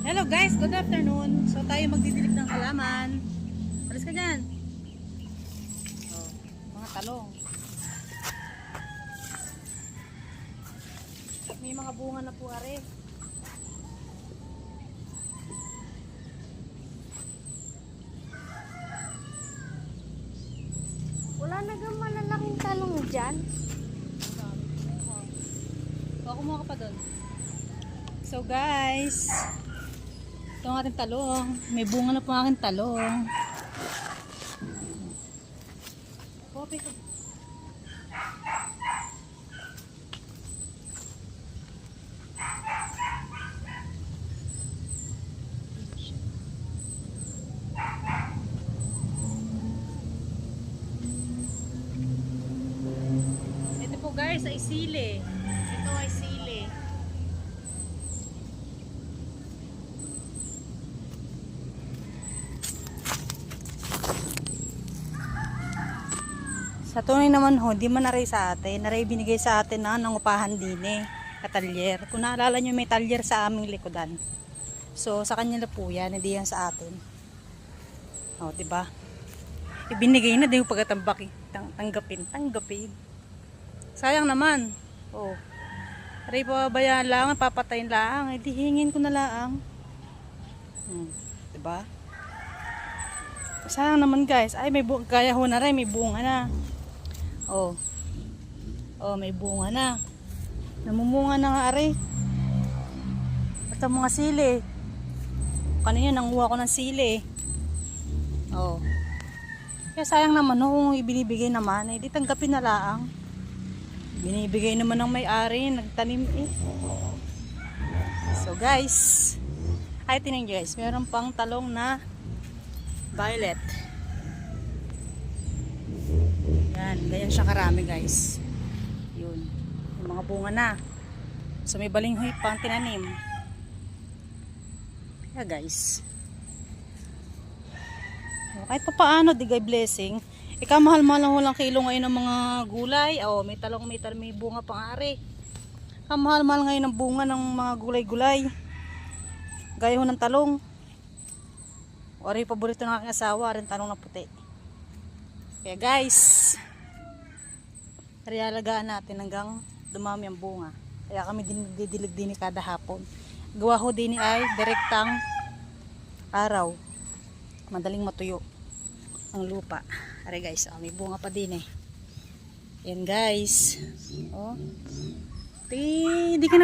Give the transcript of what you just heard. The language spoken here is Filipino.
Hello guys, good afternoon. So tayo magdidilig ng halaman. Alis ka dyan. Oh, mga talong. May mga bunga na po are. Wala nagang malalaking talong dyan. O, kumuha ka pa doon. So guys, ito ang ating talong. May bunga na po ang aking talong. Copy ko. Ito po guys ay sili. Ito ay sili. Sa tunay naman ho, di man naray sa atin. Naray binigay sa atin na nangupahan din katalyer. Kung naalala nyo, may talyer sa aming likodan. So, sa kanya na po yan, hindi yan sa atin. O, diba? Ibinigay na din yung pagkatambak. Tanggapin. Sayang naman. O. Naray pabayaan lang, papatayin lang. Hindi hingin ko na lang. Diba? Sayang naman guys. Ay, may bunga. Kaya ho na rin, may bunga na. Oh. Oh, may bunga na. Namumunga na nga are. Basta mga sili. Kanina nanguha ko ng sili. Oh. Kaya sayang naman no, kung ibinibigay naman, eh, di tanggapin na lang. Binibigay naman ng may-ari, nagtanim eh. So guys, ay tinan nyo guys, meron pang talong na violet. Yan, ganyan siya karami guys. Yun, yung mga bunga na. So may balinghoy pang tinanim. Kaya guys, kahit pa paano, digay blessing. Ikamahal-mahal lang walang kilo ngayon ng mga gulay. Oh, may talong, may bunga pang ari. Kamahal-mahal ngayon ng bunga ng mga gulay-gulay. Gaya ho ng talong. O rin paborito ng aking asawa, rin talong na puti. Kaya guys, realagaan natin hanggang dumami ang bunga. Kaya kami didilig din kada hapon. Gawa ho din ay direktang araw. Madaling matuyo ang lupa. Are guys, oh, may bunga pa din eh. Yan guys. Oh. Di ka na